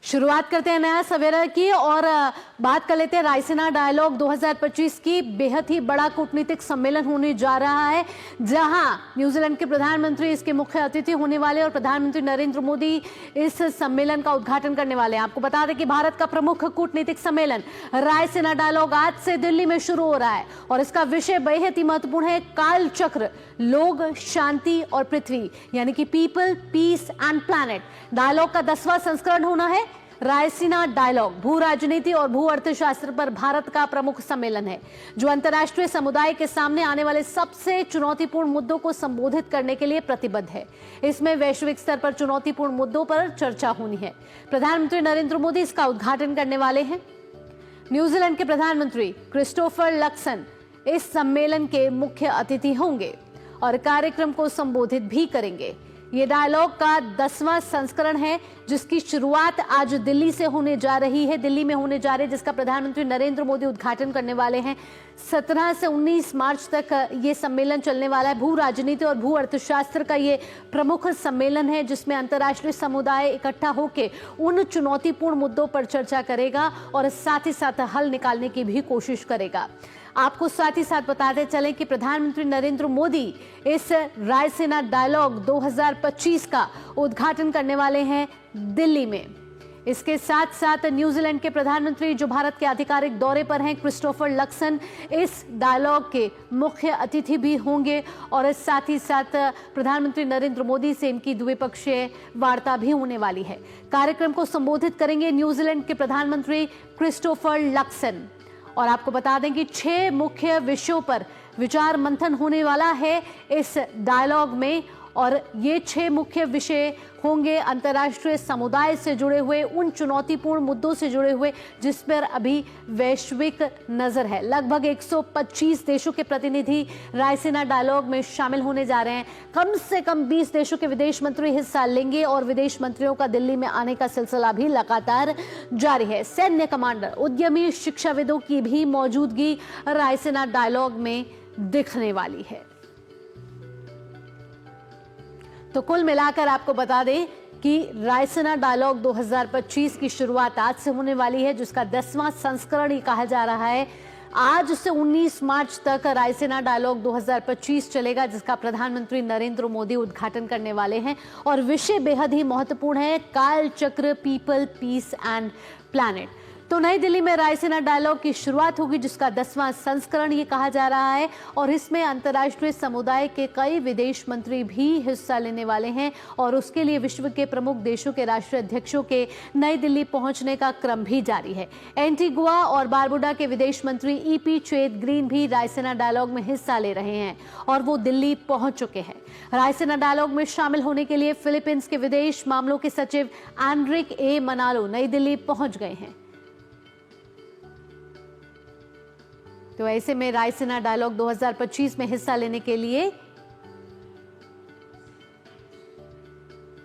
शुरुआत करते हैं नया सवेरा की और बात कर लेते हैं रायसीना डायलॉग 2025 की। बेहद ही बड़ा कूटनीतिक सम्मेलन होने जा रहा है, जहां न्यूजीलैंड के प्रधानमंत्री इसके मुख्य अतिथि होने वाले और प्रधानमंत्री नरेंद्र मोदी इस सम्मेलन का उद्घाटन करने वाले हैं। आपको बता दें कि भारत का प्रमुख कूटनीतिक सम्मेलन रायसीना डायलॉग आज से दिल्ली में शुरू हो रहा है और इसका विषय बेहद ही महत्वपूर्ण है, काल चक्र, लोग, शांति और पृथ्वी, यानी कि people, peace and planet. Dialogue का 10वां संस्करण होना है। रायसीना डायलॉग भू राजनीति और भू अर्थशास्त्र पर भारत का प्रमुख सम्मेलन है, जो अंतर्राष्ट्रीय समुदाय के सामने आने वाले सबसे चुनौतीपूर्ण मुद्दों को संबोधित करने के लिए प्रतिबद्ध है। इसमें वैश्विक स्तर पर चुनौतीपूर्ण मुद्दों पर चर्चा होनी है। प्रधानमंत्री नरेंद्र मोदी इसका उद्घाटन करने वाले हैं। न्यूजीलैंड के प्रधानमंत्री क्रिस्टोफर लक्सन इस सम्मेलन के मुख्य अतिथि होंगे और कार्यक्रम को संबोधित भी करेंगे। ये डायलॉग का 10वां संस्करण है, जिसकी शुरुआत आज दिल्ली से होने जा रही है, दिल्ली में होने जा रही है, जिसका प्रधानमंत्री नरेंद्र मोदी उद्घाटन करने वाले हैं। 17 से 19 मार्च तक ये सम्मेलन चलने वाला है। भू राजनीति और भू अर्थशास्त्र का ये प्रमुख सम्मेलन है, जिसमें अंतर्राष्ट्रीय समुदाय इकट्ठा होकर उन चुनौतीपूर्ण मुद्दों पर चर्चा करेगा और साथ ही साथ हल निकालने की भी कोशिश करेगा। आपको साथ ही साथ बताते चलें कि प्रधानमंत्री नरेंद्र मोदी इस रायसीना डायलॉग 2025 का उद्घाटन करने वाले हैं दिल्ली में। इसके साथ साथ न्यूजीलैंड के प्रधानमंत्री, जो भारत के आधिकारिक दौरे पर हैं, क्रिस्टोफर लक्सन, इस डायलॉग के मुख्य अतिथि भी होंगे और साथ ही साथ प्रधानमंत्री नरेंद्र मोदी से इनकी द्विपक्षीय वार्ता भी होने वाली है। कार्यक्रम को संबोधित करेंगे न्यूजीलैंड के प्रधानमंत्री क्रिस्टोफर लक्सन। और आपको बता दें कि 6 मुख्य विषयों पर विचार मंथन होने वाला है इस डायलॉग में, और ये 6 मुख्य विषय होंगे अंतर्राष्ट्रीय समुदाय से जुड़े हुए, उन चुनौतीपूर्ण मुद्दों से जुड़े हुए जिस पर अभी वैश्विक नजर है। लगभग 125 देशों के प्रतिनिधि रायसीना डायलॉग में शामिल होने जा रहे हैं। कम से कम 20 देशों के विदेश मंत्री हिस्सा लेंगे और विदेश मंत्रियों का दिल्ली में आने का सिलसिला भी लगातार जारी है। सैन्य कमांडर, उद्यमी, शिक्षाविदों की भी मौजूदगी रायसीना डायलॉग में दिखने वाली है। तो कुल मिलाकर आपको बता दें कि रायसीना डायलॉग 2025 की शुरुआत आज से होने वाली है, जिसका 10वां संस्करण ही कहा जा रहा है। आज से 19 मार्च तक रायसीना डायलॉग 2025 चलेगा, जिसका प्रधानमंत्री नरेंद्र मोदी उद्घाटन करने वाले हैं और विषय बेहद ही महत्वपूर्ण है, काल चक्र, पीपल, पीस एंड प्लैनेट। तो नई दिल्ली में रायसीना डायलॉग की शुरुआत होगी, जिसका 10वां संस्करण ये कहा जा रहा है और इसमें अंतर्राष्ट्रीय समुदाय के कई विदेश मंत्री भी हिस्सा लेने वाले हैं और उसके लिए विश्व के प्रमुख देशों के राष्ट्रीय अध्यक्षों के नई दिल्ली पहुंचने का क्रम भी जारी है। एंटीगुआ और बारबुडा के विदेश मंत्री ईपी चेत ग्रीन भी रायसीना डायलॉग में हिस्सा ले रहे हैं और वो दिल्ली पहुंच चुके हैं। रायसीना डायलॉग में शामिल होने के लिए फिलीपींस के विदेश मामलों के सचिव एंड्रिक ए मनालो नई दिल्ली पहुंच गए हैं। तो ऐसे में रायसीना डायलॉग 2025 में हिस्सा लेने के लिए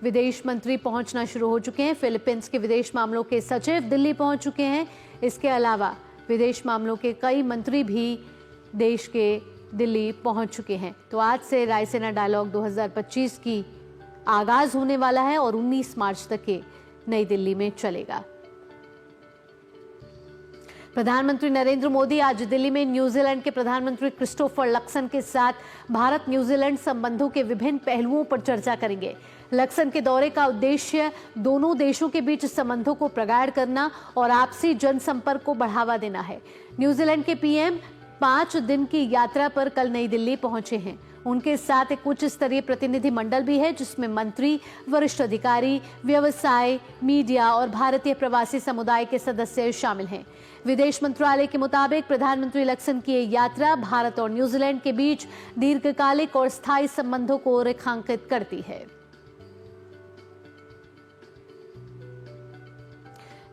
विदेश मंत्री पहुंचना शुरू हो चुके हैं। फिलीपींस के विदेश मामलों के सचिव दिल्ली पहुंच चुके हैं। इसके अलावा विदेश मामलों के कई मंत्री भी देश के दिल्ली पहुंच चुके हैं। तो आज से रायसीना डायलॉग 2025 की आगाज होने वाला है और 19 मार्च तक के नई दिल्ली में चलेगा। प्रधानमंत्री नरेंद्र मोदी आज दिल्ली में न्यूजीलैंड के प्रधानमंत्री क्रिस्टोफर लक्सन के साथ भारत न्यूजीलैंड संबंधों के विभिन्न पहलुओं पर चर्चा करेंगे। लक्सन के दौरे का उद्देश्य दोनों देशों के बीच संबंधों को प्रगाढ़ करना और आपसी जनसंपर्क को बढ़ावा देना है। न्यूजीलैंड के पीएम 5 दिन की यात्रा पर कल नई दिल्ली पहुंचे हैं। उनके साथ एक उच्च स्तरीय प्रतिनिधि मंडल भी है, जिसमें मंत्री, वरिष्ठ अधिकारी, व्यवसाय, मीडिया और भारतीय प्रवासी समुदाय के सदस्य शामिल हैं। विदेश मंत्रालय के मुताबिक प्रधानमंत्री लक्सन की यह यात्रा भारत और न्यूजीलैंड के बीच दीर्घकालिक और स्थायी संबंधों को रेखांकित करती है।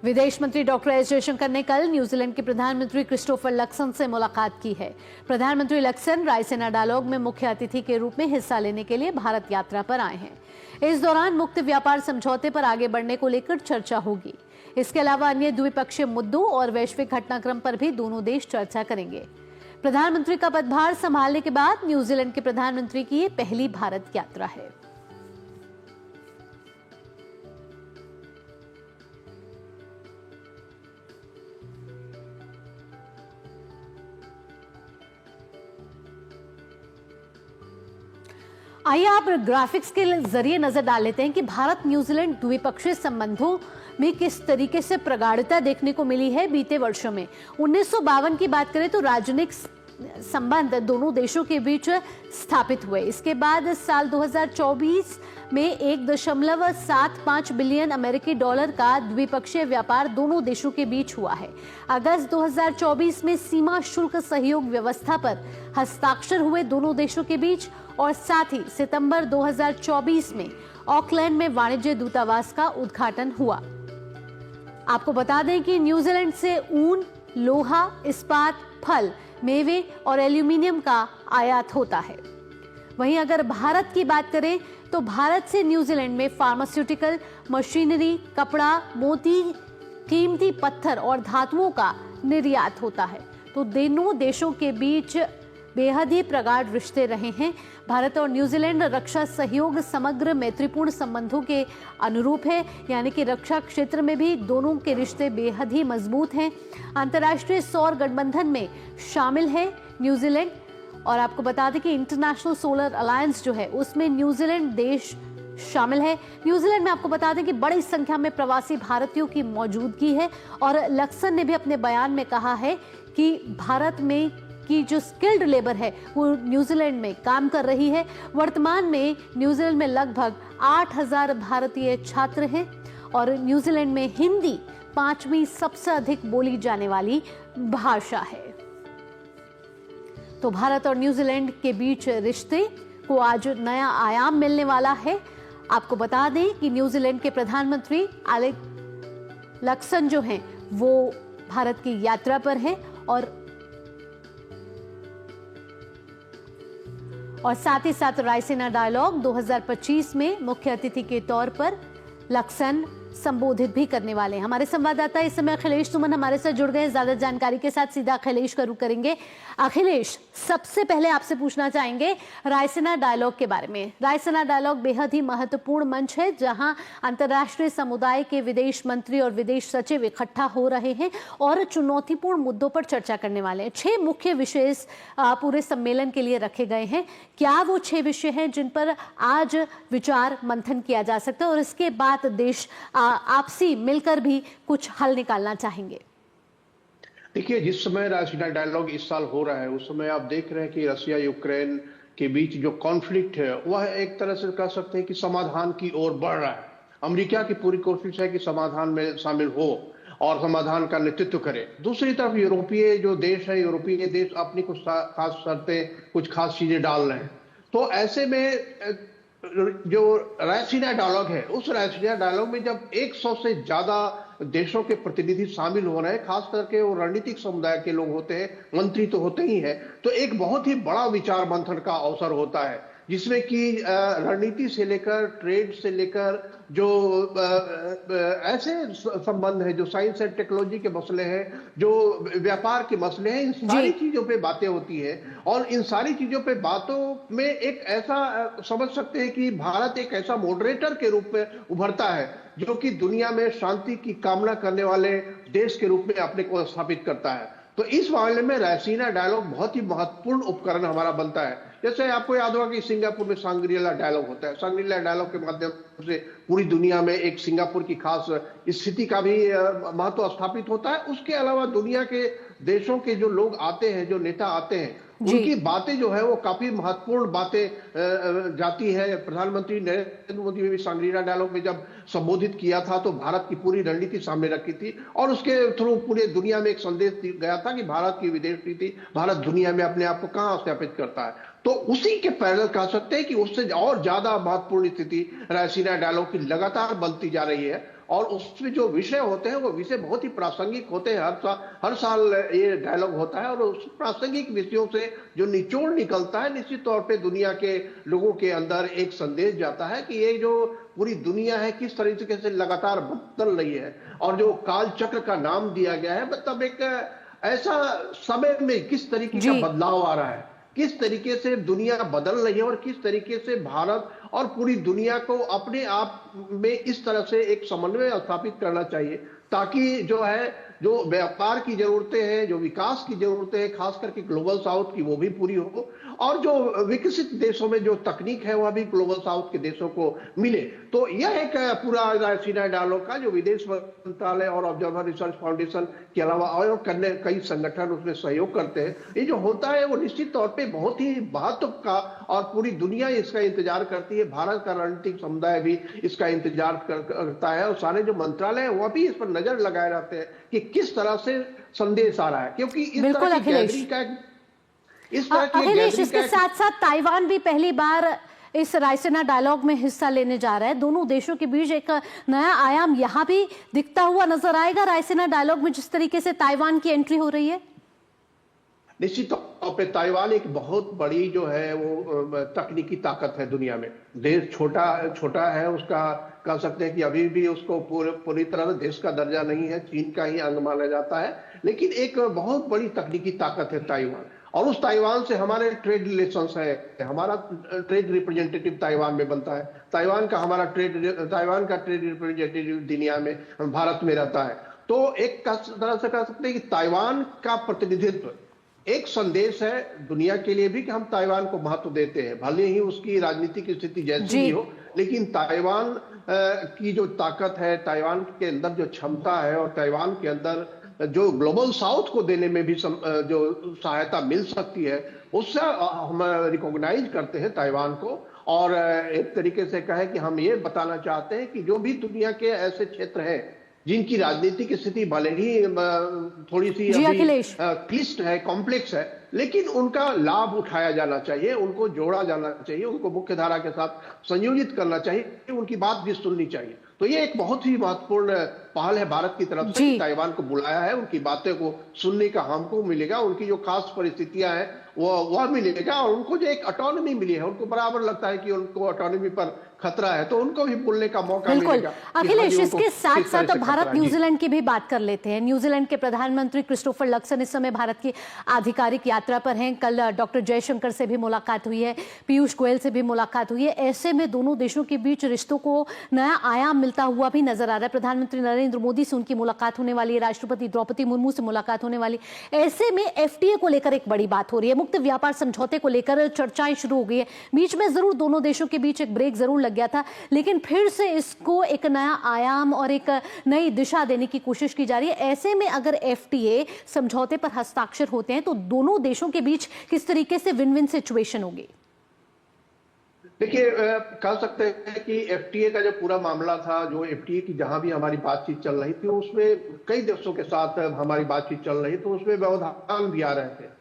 विदेश मंत्री डॉक्टर एस जयशंकर ने कल न्यूजीलैंड के प्रधानमंत्री क्रिस्टोफर लक्सन से मुलाकात की है। प्रधानमंत्री लक्सन रायसीना डायलॉग में मुख्य अतिथि के रूप में हिस्सा लेने के लिए भारत यात्रा पर आए हैं। इस दौरान मुक्त व्यापार समझौते पर आगे बढ़ने को लेकर चर्चा होगी। इसके अलावा अन्य द्विपक्षीय मुद्दों और वैश्विक घटनाक्रम पर भी दोनों देश चर्चा करेंगे। प्रधानमंत्री का पदभार संभालने के बाद न्यूजीलैंड के प्रधानमंत्री की ये पहली भारत यात्रा है। आइए आप ग्राफिक्स के जरिए नजर डाल लेते हैं कि भारत न्यूजीलैंड द्विपक्षीय संबंधों में किस तरीके से प्रगाढ़ता देखने को मिली है बीते वर्षों में। 1952 की बात करें तो राजनयिक संबंध दोनों देशों के बीच स्थापित हुए। इसके बाद साल 2024 में 1.75 बिलियन अमेरिकी डॉलर का द्विपक्षीय व्यापार दोनों देशों के बीच हुआ है। अगस्त 2024 में सीमा शुल्क सहयोग व्यवस्था पर हस्ताक्षर हुए दोनों देशों के बीच, और साथ ही सितंबर 2024 में ऑकलैंड में वाणिज्य दूतावास का उद्घाटन हुआ। आपको बता दें कि न्यूजीलैंड से ऊन, लोहा, इस्पात, फल, मेवे और एल्यूमिनियम का आयात होता है। वहीं अगर भारत की बात करें तो भारत से न्यूजीलैंड में फार्मास्यूटिकल, मशीनरी, कपड़ा, मोती, कीमती पत्थर और धातुओं का निर्यात होता है। तो दोनों देशों के बीच बेहद ही प्रगाढ़ रिश्ते रहे हैं। भारत और न्यूजीलैंड रक्षा सहयोग समग्र मैत्रीपूर्ण संबंधों के अनुरूप है, यानी कि रक्षा क्षेत्र में भी दोनों के रिश्ते बेहद ही मजबूत हैं। अंतर्राष्ट्रीय सौर गठबंधन में शामिल है न्यूजीलैंड, और आपको बता दें कि इंटरनेशनल सोलर अलायंस जो है उसमें न्यूजीलैंड देश शामिल है। न्यूजीलैंड में आपको बता दें कि बड़ी संख्या में प्रवासी भारतीयों की मौजूदगी है, और लक्सन ने भी अपने बयान में कहा है कि भारत में की जो स्किल्ड लेबर है वो न्यूजीलैंड में काम कर रही है। वर्तमान में न्यूजीलैंड में लगभग 8000 भारतीय छात्र हैं, और न्यूजीलैंड में हिंदी 5वीं सबसे अधिक बोली जाने वाली भाषा है। तो भारत और न्यूजीलैंड के बीच रिश्ते को आज नया आयाम मिलने वाला है। आपको बता दें कि न्यूजीलैंड के प्रधानमंत्री एलेक्स लक्सन जो हैं वो भारत की यात्रा पर हैं, और साथ ही साथ रायसीना डायलॉग 2025 में मुख्य अतिथि के तौर पर लक्सन संबोधित भी करने वाले हैं। हमारे संवाददाता इस समय अखिलेश सुमन हमारे साथ जुड़ गए ज्यादा जानकारी के साथ। सीधा अखिलेश का रुख करेंगे। अखिलेश, सबसे पहले आपसे पूछना चाहेंगे रायसीना डायलॉग के बारे में। रायसीना डायलॉग बेहद ही महत्वपूर्ण मंच है जहां अंतर्राष्ट्रीय समुदाय के विदेश मंत्री और विदेश सचिव इकट्ठा हो रहे हैं और चुनौतीपूर्ण मुद्दों पर चर्चा करने वाले हैं। 6 मुख्य विषय पूरे सम्मेलन के लिए रखे गए हैं। क्या वो 6 विषय हैं जिन पर आज विचार मंथन किया जा सकता है, और इसके बाद देश आपसी मिलकर भी कुछ हल निकालना चाहेंगे? देखिए, जिस समय रायसीना डायलॉग इस साल हो रहा है उस समय आप देख रहे हैं कि रसिया यूक्रेन के बीच जो कॉन्फ्लिक्ट है वह एक तरह से कह सकते हैं कि समाधान की ओर बढ़ रहा है। अमेरिका की पूरी कोशिश है कि समाधान में शामिल हो और समाधान का नेतृत्व करे। दूसरी तरफ यूरोपीय जो देश है, यूरोपीय देश अपनी कुछ खास शर्तें, कुछ खास चीजें डाल रहे हैं। तो ऐसे में जो रायसीना डायलॉग है, उस रायसीना डायलॉग में जब 100 से ज्यादा देशों के प्रतिनिधि शामिल हो रहे हैं, खास करके वो रणनीतिक समुदाय के लोग होते हैं, मंत्री तो होते ही हैं, तो एक बहुत ही बड़ा विचार मंथन का अवसर होता है जिसमें कि रणनीति से लेकर ट्रेड से लेकर जो ऐसे संबंध है, जो साइंस एंड टेक्नोलॉजी के मसले हैं, जो व्यापार के मसले हैं, इन सारी चीजों पे बातें होती है। और इन सारी चीजों पे बातों में एक ऐसा समझ सकते हैं कि भारत एक ऐसा मॉडरेटर के रूप में उभरता है जो कि दुनिया में शांति की कामना करने वाले देश के रूप में अपने को स्थापित करता है। तो इस मामले में रायसीना डायलॉग बहुत ही महत्वपूर्ण उपकरण हमारा बनता है। जैसे आपको याद होगा कि सिंगापुर में सांग्रीला डायलॉग होता है। सांग्रीला डायलॉग के माध्यम से पूरी दुनिया में एक सिंगापुर की खास स्थिति का भी महत्व स्थापित होता है। उसके अलावा दुनिया के देशों के जो लोग आते हैं, जो नेता आते हैं, उनकी बातें जो है वो काफी महत्वपूर्ण बातें जाती है। प्रधानमंत्री नरेंद्र मोदी ने भी सांग्रीला डायलॉग में जब संबोधित किया था तो भारत की पूरी रणनीति सामने रखी थी और उसके थ्रू पूरे दुनिया में एक संदेश गया था कि भारत की विदेश नीति, भारत दुनिया में अपने आप को कहां स्थापित करता है। तो उसी के पैरेलल कह सकते हैं कि उससे और ज्यादा महत्वपूर्ण स्थिति रायसीना डायलॉग की लगातार बनती जा रही है, और उसमें जो विषय होते हैं वो विषय बहुत ही प्रासंगिक होते हैं। हर साल ये डायलॉग होता है और उस प्रासंगिक विषयों से जो निचोड़ निकलता है, निश्चित तौर पे दुनिया के लोगों के अंदर एक संदेश जाता है कि ये जो पूरी दुनिया है किस तरीके से लगातार बदल रही है, और जो काल चक्र का नाम दिया गया है, मतलब एक ऐसा समय में किस तरीके का बदलाव आ रहा है, किस तरीके से दुनिया बदल रही है और किस तरीके से भारत और पूरी दुनिया को अपने आप में इस तरह से एक समन्वय स्थापित करना चाहिए ताकि जो है, जो व्यापार की जरूरतें हैं, जो विकास की जरूरतें हैं, खास करके ग्लोबल साउथ की, वो भी पूरी हो, और जो विकसित देशों में जो तकनीक है वह भी ग्लोबल साउथ के देशों को मिले। तो यह एक पूरा रायसीना डायलॉग का जो विदेश मंत्रालय और ऑब्जर्वर रिसर्च फाउंडेशन के अलावा और कई संगठन उसमें सहयोग करते हैं, ये जो होता है वो निश्चित तौर पे बहुत ही महत्व का, और पूरी दुनिया इसका इंतजार करती है। भारत का रणनीतिक समुदाय भी इसका इंतजार करता है, और सारे जो मंत्रालय है वह भी इस पर नजर लगाए रहते हैं कि किस तरह से संदेश आ रहा है, क्योंकि इस तरह की गैदरिंग का अखिलेश, इसके साथ साथ ताइवान भी पहली बार इस रायसीना डायलॉग में हिस्सा लेने जा रहा है। दोनों देशों के बीच एक नया आयाम यहां भी दिखता हुआ नजर आएगा रायसीना डायलॉग में, जिस तरीके से ताइवान की एंट्री हो रही है। निश्चित तौर पे ताइवान एक बहुत बड़ी जो है वो तकनीकी ताकत है दुनिया में। देश छोटा है, उसका कह सकते हैं कि अभी भी उसको पूरी तरह से देश का दर्जा नहीं है, चीन का ही अंग माना जाता है, लेकिन एक बहुत बड़ी तकनीकी ताकत है ताइवान। और उस ताइवान से हमारे ट्रेड रिलेशंस है, हमारा ट्रेड रिप्रेजेंटेटिव ताइवान में बनता है, ताइवान का ट्रेड रिप्रेजेंटेटिव दुनिया में भारत में रहता है। तो एक तरह से कह सकते हैं कि ताइवान का प्रतिनिधित्व एक संदेश है दुनिया के लिए भी कि हम ताइवान को महत्व देते हैं, भले ही उसकी राजनीतिक स्थिति जैसी भी हो, लेकिन ताइवान की जो ताकत है, ताइवान के अंदर जो क्षमता है, और ताइवान के अंदर जो ग्लोबल साउथ को देने में भी जो सहायता मिल सकती है, उससे हम रिकॉग्नाइज करते हैं ताइवान को। और एक तरीके से कहे कि हम ये बताना चाहते हैं कि जो भी दुनिया के ऐसे क्षेत्र हैं जिनकी राजनीतिक स्थिति भले ही थोड़ी सी क्लिष्ट है, कॉम्प्लेक्स है, लेकिन उनका लाभ उठाया जाना चाहिए, उनको जोड़ा जाना चाहिए, उनको मुख्यधारा के साथ संयोजित करना चाहिए, उनकी बात भी सुननी चाहिए। तो ये एक बहुत ही महत्वपूर्ण पहल है भारत की तरफ से, ताइवान को बुलाया है, उनकी बातें को सुनने का हमको मिलेगा, उनकी जो खास परिस्थितियां हैं वह मिलेगा, और उनको जो एक ऑटोनॉमी मिली है, उनको बराबर लगता है कि उनको ऑटोनॉमी पर खतरा है, तो उनको भी बोलने का मौका मिलेगा। अखिलेश, इसके साथ साथ भारत न्यूजीलैंड की भी बात कर लेते हैं। न्यूजीलैंड के प्रधानमंत्री क्रिस्टोफर लक्सन इस समय भारत की आधिकारिक यात्रा पर हैं। कल डॉक्टर जयशंकर से भी मुलाकात हुई है, पीयूष गोयल से भी मुलाकात हुई है। ऐसे में दोनों देशों के बीच रिश्तों को नया आयाम मिलता हुआ भी नजर आ रहा है। प्रधानमंत्री नरेंद्र मोदी से उनकी मुलाकात होने वाली है, राष्ट्रपति द्रौपदी मुर्मू से मुलाकात होने वाली। ऐसे में एफटीए को लेकर एक बड़ी बात हो रही है, मुक्त व्यापार समझौते को लेकर चर्चाएं शुरू हो गई है। बीच में जरूर दोनों देशों के बीच एक ब्रेक जरूर लग गया था, लेकिन फिर से इसको एक नया आयाम और एक नई दिशा देने की कोशिश की जा रही है। ऐसे में अगर एफटीए समझौते पर हस्ताक्षर होते हैं तो दोनों देशों के बीच किस तरीके से विन विन सिचुएशन होगी? देखिए, कह सकते हैं कि एफटीए का जो पूरा मामला था, जो एफटीए की जहां भी हमारी बातचीत चल रही थी, उसमें कई देशों के साथ हमारी बातचीत चल रही, तो उसमें व्यवधान भी आ रहे थे।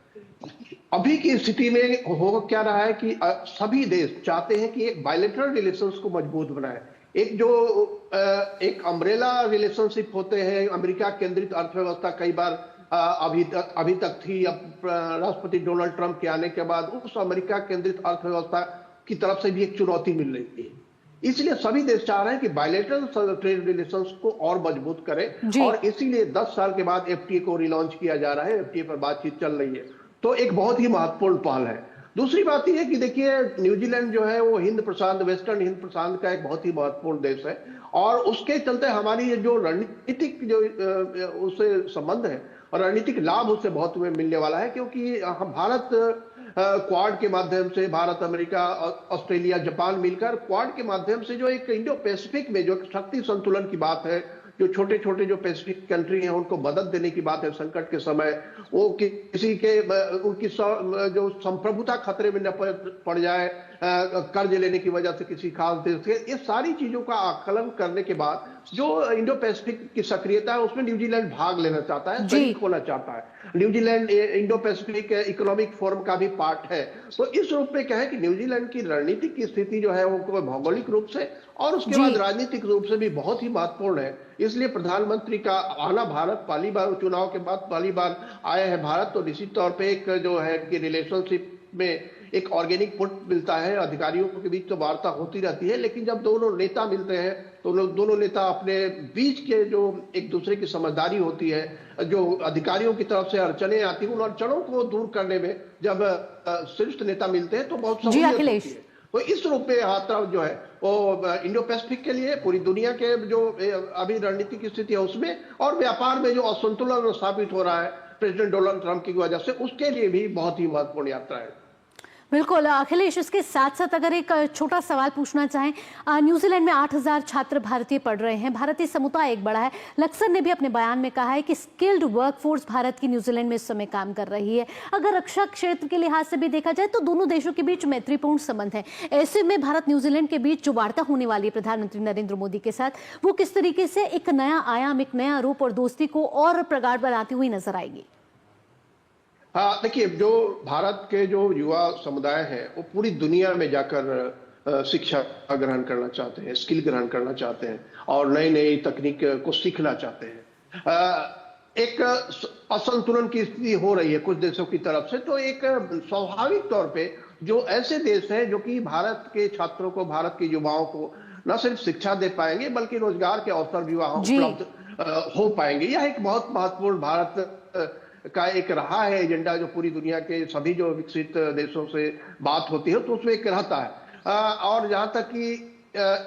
अभी की स्थिति में हो क्या रहा है कि सभी देश चाहते हैं कि एक बायलैटरल रिलेशंस को मजबूत बनाए। एक अम्ब्रेला रिलेशनशिप होते हैं, अमेरिका केंद्रित अर्थव्यवस्था कई बार अभी तक थी, अब राष्ट्रपति डोनाल्ड ट्रंप के आने के बाद उस अमेरिका केंद्रित अर्थव्यवस्था की तरफ से भी एक चुनौती मिल रही है। इसलिए सभी देश चाह रहे हैं कि बायलैटरल ट्रेड रिलेशंस को और मजबूत करें, और इसीलिए 10 साल के बाद एफटीए को रिलॉन्च किया जा रहा है, एफटीए पर बातचीत चल रही है। तो एक बहुत ही महत्वपूर्ण पहल है। दूसरी बात यह है कि देखिए, न्यूजीलैंड जो है वो वेस्टर्न हिंद प्रशांत का एक बहुत ही महत्वपूर्ण देश है, और उसके चलते हमारी जो रणनीतिक जो उससे संबंध है और रणनीतिक लाभ उससे बहुत हमें मिलने वाला है, क्योंकि भारत क्वाड के माध्यम से, भारत, अमेरिका, ऑस्ट्रेलिया, जापान मिलकर क्वाड के माध्यम से जो एक इंडो पैसिफिक में जो शक्ति संतुलन की बात है, जो छोटे छोटे जो पैसिफिक कंट्री हैं उनको मदद देने की बात है संकट के समय, वो किसी के उनकी जो संप्रभुता खतरे में न पड़ जाए कर्ज लेने की वजह से किसी खास देश से, ये सारी चीजों का आकलन करने के बाद जो इंडो पैसिफिक की सक्रियता है उसमें न्यूजीलैंड भाग लेना चाहता है, शरीक होना चाहता है। New Zealand Indo Pacific economic forum का भी पार्ट है। तो इस रूप में क्या है कि न्यूजीलैंड की रणनीतिक की स्थिति जो है वो भौगोलिक रूप से और उसके बाद राजनीतिक रूप से भी बहुत ही महत्वपूर्ण है। इसलिए प्रधानमंत्री का आना भारत, पहली बार चुनाव के बाद पहली बार आए हैं भारत, तो निश्चित तौर पे एक जो है कि रिलेशनशिप में एक ऑर्गेनिक पुट मिलता है। अधिकारियों के बीच तो वार्ता होती रहती है, लेकिन जब दोनों नेता मिलते हैं तो दोनों नेता अपने बीच के जो एक दूसरे की समझदारी होती है, जो अधिकारियों की तरफ से अड़चने आती हैं, उन अड़चनों को दूर करने में जब शीर्ष नेता मिलते हैं तो बहुत सहूलियत होती है। तो इस रूप में यात्रा जो है वो इंडो पैसिफिक के लिए, पूरी दुनिया के जो अभी रणनीतिक स्थिति है उसमें, और व्यापार में जो असंतुलन स्थापित हो रहा है प्रेसिडेंट डोनाल्ड ट्रंप की वजह से, उसके लिए भी बहुत ही महत्वपूर्ण यात्रा है। बिल्कुल अखिलेश, इसके साथ साथ अगर एक छोटा सवाल पूछना चाहें, न्यूजीलैंड में 8,000 छात्र भारतीय पढ़ रहे हैं, भारतीय समुदाय एक बड़ा है। लक्सर ने भी अपने बयान में कहा है कि स्किल्ड वर्कफोर्स भारत की न्यूजीलैंड में इस समय काम कर रही है। अगर रक्षा क्षेत्र के लिहाज से भी देखा जाए तो दोनों देशों के बीच मैत्रीपूर्ण संबंध है। ऐसे में भारत न्यूजीलैंड के बीच जो वार्ता होने वाली है प्रधानमंत्री नरेंद्र मोदी के साथ, वो किस तरीके से एक नया आयाम, एक नया रूप और दोस्ती को और प्रगाढ़ बनाती हुई नजर आएगी? हाँ, देखिए, जो भारत के जो युवा समुदाय है वो पूरी दुनिया में जाकर शिक्षा ग्रहण करना चाहते हैं, स्किल ग्रहण करना चाहते हैं और नई नई तकनीक को सीखना चाहते हैं। एक असंतुलन की स्थिति हो रही है कुछ देशों की तरफ से, तो एक स्वाभाविक तौर पे जो ऐसे देश हैं जो कि भारत के छात्रों को, भारत के युवाओं को न सिर्फ शिक्षा दे पाएंगे बल्कि रोजगार के अवसर भी वहां उपलब्ध हो पाएंगे। यह एक बहुत महत्वपूर्ण भारत का एक रहा है एजेंडा, जो पूरी दुनिया के सभी जो विकसित देशों से बात होती है तो उसमें एक रहता है। और जहां तक कि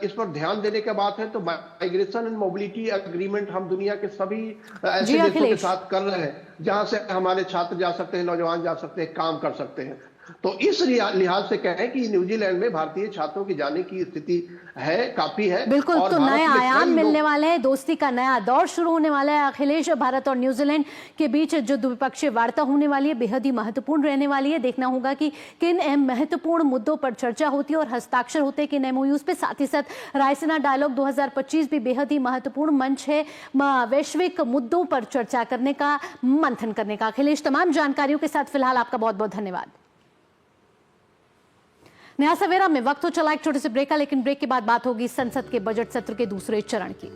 इस पर ध्यान देने की बात है तो माइग्रेशन एंड मोबिलिटी एग्रीमेंट हम दुनिया के सभी ऐसे देशों के साथ कर रहे हैं जहां से हमारे छात्र जा सकते हैं, नौजवान जा सकते हैं, काम कर सकते हैं। तो इस लिहाज से कहें कि न्यूजीलैंड में भारतीय छात्रों की जाने की स्थिति है, काफी है। बिल्कुल, तो नए आयाम मिलने वाले हैं, दोस्ती का नया दौर शुरू होने वाला है। अखिलेश, भारत और न्यूजीलैंड के बीच जो द्विपक्षीय वार्ता होने वाली है बेहद ही महत्वपूर्ण रहने वाली है। देखना होगा कि किन अहम महत्वपूर्ण मुद्दों पर चर्चा होती है और हस्ताक्षर होते हैं किन एमओयूज पे। साथ ही साथ रायसीना डायलॉग 2025 भी बेहद ही महत्वपूर्ण मंच है वैश्विक मुद्दों पर चर्चा करने का, मंथन करने का। अखिलेश, तमाम जानकारियों के साथ फिलहाल आपका बहुत बहुत धन्यवाद। नया सवेरा में वक्त हो चला एक छोटे से ब्रेक का, लेकिन ब्रेक के बाद बात होगी संसद के बजट सत्र के दूसरे चरण की।